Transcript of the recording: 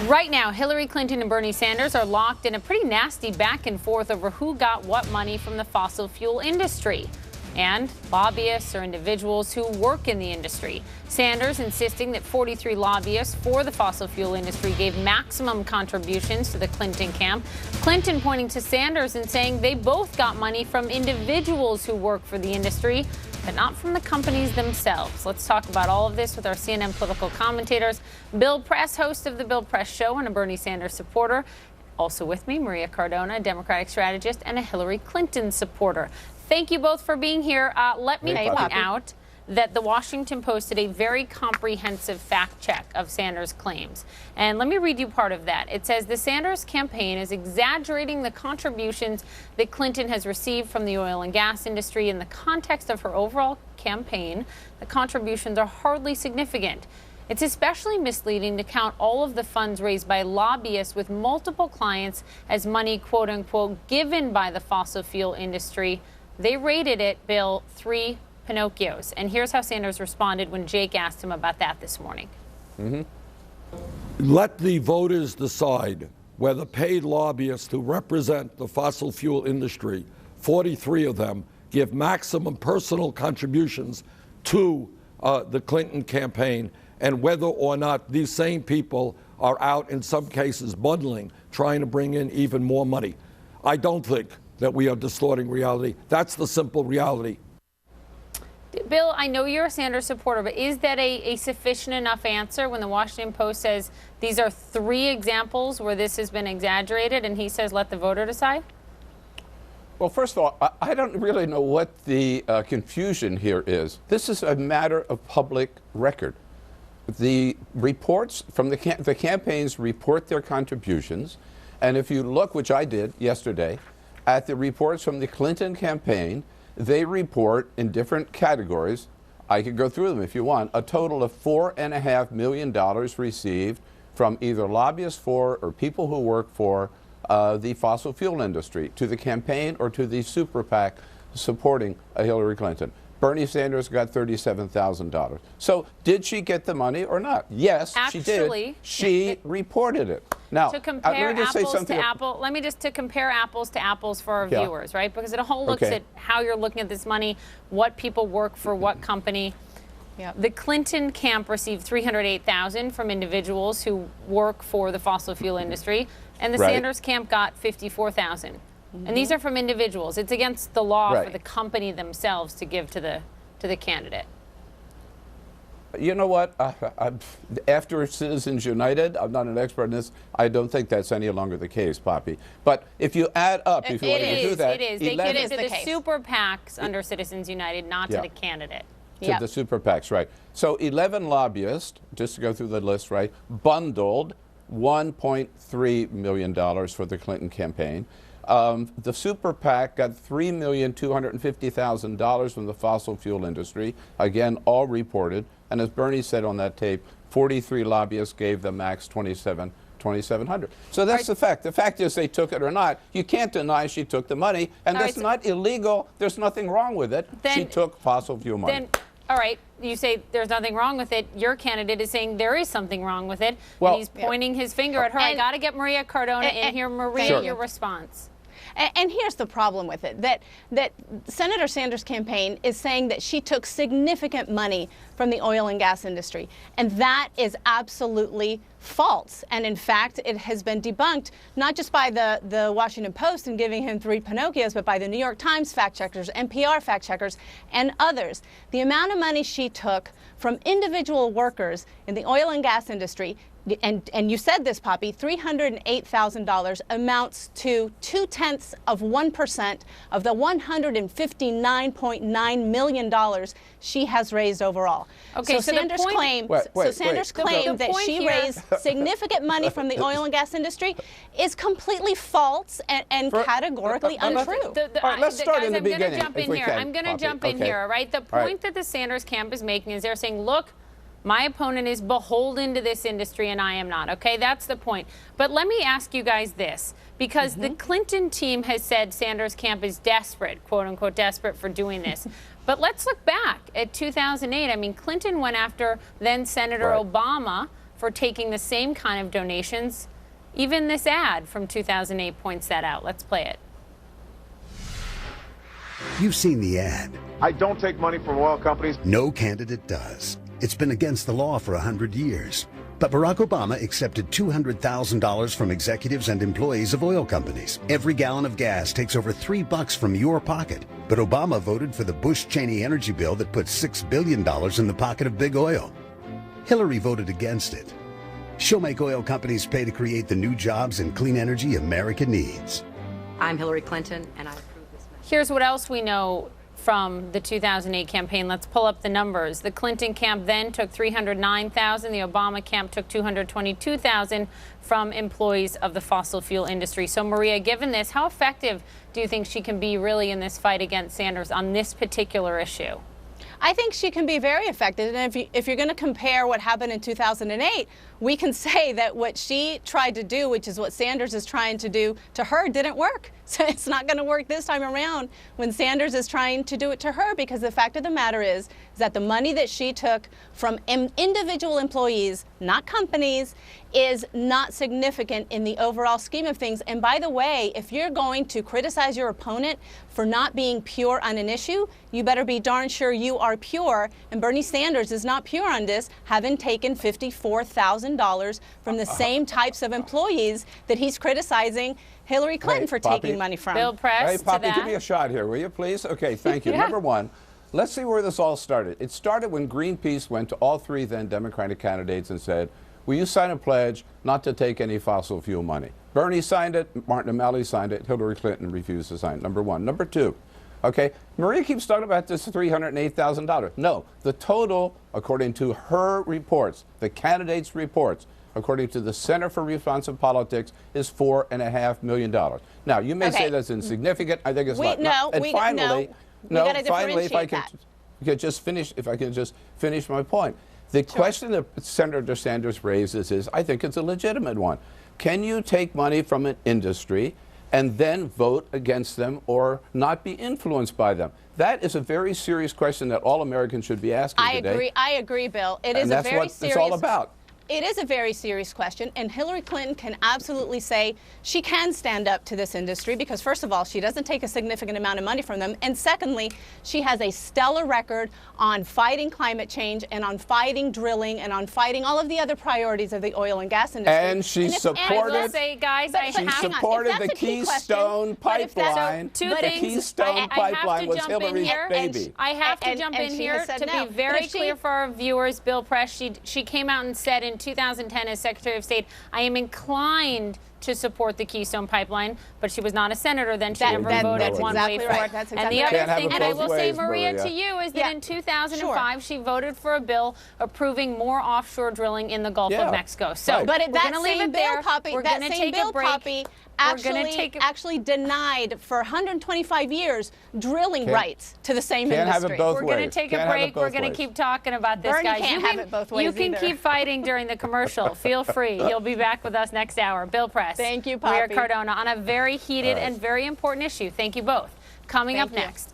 Right now, Hillary Clinton and Bernie Sanders are locked in a pretty nasty back and forth over who got what money from the fossil fuel industry and lobbyists or individuals who work in the industry. Sanders insisting that 43 lobbyists for the fossil fuel industry gave maximum contributions to the Clinton camp. Clinton pointing to Sanders and saying they both got money from individuals who work for the industry, but not from the companies themselves. Let's talk about all of this with our CNN political commentators. Bill Press, host of The Bill Press Show and a Bernie Sanders supporter. Also with me, Maria Cardona, a Democratic strategist and a Hillary Clinton supporter. Thank you both for being here. Let me point out that The Washington Post did a very comprehensive fact check of Sanders' claims. And let me read you part of that. It says the Sanders campaign is exaggerating the contributions that Clinton has received from the oil and gas industry. In the context of her overall campaign, the contributions are hardly significant. It's especially misleading to count all of the funds raised by lobbyists with multiple clients as money, quote unquote, given by the fossil fuel industry. They rated it, Bill, 3 Pinocchios. And here's how Sanders responded when Jake asked him about that this morning. Let the voters decide whether paid lobbyists who represent the fossil fuel industry, 43 of them, give maximum personal contributions to the Clinton campaign, and whether or not these same people are out, in some cases, bundling, trying to bring in even more money. I don't think that we are distorting reality. That's the simple reality. Bill, I know you're a Sanders supporter, but is that a sufficient enough answer when the Washington Post says these are 3 examples where this has been exaggerated, and he says let the voter decide? Well, first of all, I don't really know what the confusion here is. This is a matter of public record. The reports from the campaigns report their contributions, and if you look, which I did yesterday, at the reports from the Clinton campaign, they report in different categories. I could go through them if you want. A total of $4.5 million received from either lobbyists for or people who work for the fossil fuel industry to the campaign or to the super PAC supporting Hillary Clinton. Bernie Sanders got $37,000. So did she get the money or not? Yes, actually, she did. She reported it. Now, to compare let me just say apples something. to apples, let me just to compare apples to apples for our viewers, right? Because it all looks at how you're looking at this money, what people work for, what company. The Clinton camp received $308,000 from individuals who work for the fossil fuel industry, and the Sanders camp got $54,000. And these are from individuals. It's against the law for the company themselves to give to the candidate. You know what? After Citizens United, I'm not an expert in this, I don't think that's any longer the case, Poppy. But if you add up, if you want to do that, it is. They give it to the super PACs under Citizens United, not to the candidate. To the super PACs, right. So 11 lobbyists, just to go through the list, right, bundled $1.3 million for the Clinton campaign. The super PAC got $3,250,000 from the fossil fuel industry. Again, all reported. And as Bernie said on that tape, 43 lobbyists gave the max $2,700. So that's the fact. The fact is they took it or not. You can't deny she took the money, and that's not illegal. There's nothing wrong with it. She took fossil fuel money. All right, you say there's nothing wrong with it. Your candidate is saying there is something wrong with it. Well, and he's pointing his finger at her. I got to get Maria Cardona in here. Maria, your response. And here's the problem with it, that Senator Sanders' campaign is saying that she took significant money from the oil and gas industry. And that is absolutely false. And in fact, it has been debunked not just by the Washington Post and giving him 3 Pinocchios, but by the New York Times fact checkers, NPR fact checkers, and others. The amount of money she took from individual workers in the oil and gas industry, and you said this, Poppy, $308,000 amounts to 0.2% of the $159.9 million she has raised overall. Okay, so Sanders claimed that she raised significant money from the oil and gas industry is completely false and categorically untrue. All right, let's start in the beginning. I'm going to jump in here, all right? The point that the Sanders camp is making is they're saying, look, my opponent is beholden to this industry and I am not. Okay, that's the point. But let me ask you guys this, because the Clinton team has said Sanders' camp is desperate, quote unquote, desperate for doing this. But let's look back at 2008. I mean, Clinton went after then Senator Obama for taking the same kind of donations. Even this ad from 2008 points that out. Let's play it. You've seen the ad. I don't take money from oil companies. No candidate does. It's been against the law for 100 years. But Barack Obama accepted $200,000 from executives and employees of oil companies. Every gallon of gas takes over $3 from your pocket. But Obama voted for the Bush-Cheney energy bill that put $6 billion in the pocket of big oil. Hillary voted against it. She'll make oil companies pay to create the new jobs and clean energy America needs. I'm Hillary Clinton, and I approve this message. Here's what else we know from the 2008 campaign. Let's pull up the numbers. The Clinton camp then took $309,000. The Obama camp took $222,000 from employees of the fossil fuel industry. So, Maria, given this, how effective do you think she can be really in this fight against Sanders on this particular issue? I think she can be very effective. And if you're going to compare what happened in 2008, we can say that what she tried to do, which is what Sanders is trying to do to her, didn't work. So it's not going to work this time around when Sanders is trying to do it to her, because the fact of the matter is that the money that she took from individual employees, not companies, is not significant in the overall scheme of things. And by the way, if you're going to criticize your opponent for not being pure on an issue, you better be darn sure you are pure. And Bernie Sanders is not pure on this, having taken $54,000 from the same types of employees that he's criticizing Hillary Clinton for taking money from. Bill Press, Hey, Poppy, to that. give me a shot here, will you, please? Okay, thank you. Yeah. Number one, let's see where this all started. It started when Greenpeace went to all three then Democratic candidates and said, will you sign a pledge not to take any fossil fuel money? Bernie signed it, Martin O'Malley signed it, Hillary Clinton refused to sign it, number one. Number two, okay, Maria keeps talking about this $308,000. No, the total, according to her reports, the candidates' reports, according to the Center for Responsive Politics, is $4.5 million. Now, you may say that's insignificant. I think it's not. And finally, finally, if I could just finish my point. The question that Senator Sanders raises is, I think it's a legitimate one. Can you take money from an industry and then vote against them or not be influenced by them? That is a very serious question that all Americans should be asking today. I agree, Bill. It is and a that's very what serious. it's all about. It is a very serious question, and Hillary Clinton can absolutely say she can stand up to this industry because, first of all, she doesn't take a significant amount of money from them, and secondly, she has a stellar record on fighting climate change and on fighting drilling and on fighting all of the other priorities of the oil and gas industry. And she supported. I will say, guys, I She have supported the Keystone Pipeline. two The things. Keystone Pipeline was Hillary's here, baby. I have to jump in here to be very clear for our viewers. Bill Press, she came out and said in 2010 as Secretary of State, I am inclined to support the Keystone Pipeline, but she was not a senator then. She never voted one way for it. That's And exactly the right. other thing, and I will say, ways, Maria, Maria. to you, is that in 2005, she voted for a bill approving more offshore drilling in the Gulf of Mexico. So, Right. But we're that gonna leave same it bill, there. Poppy, We're that gonna same take bill, a break. Poppy, We're gonna take actually denied for 125 years drilling Can't- rights to the same can't have industry. it both We're going to ways. take Can't a have it break. both We're going to ways. keep talking about this, Bernie guys. can't have it both ways You can either. keep fighting during the commercial. Feel free. He'll be back with us next hour. Bill Press. Thank you, Maria Poppy. Cardona on a very heated and very important issue. Thank you both. Coming up Thank you. next.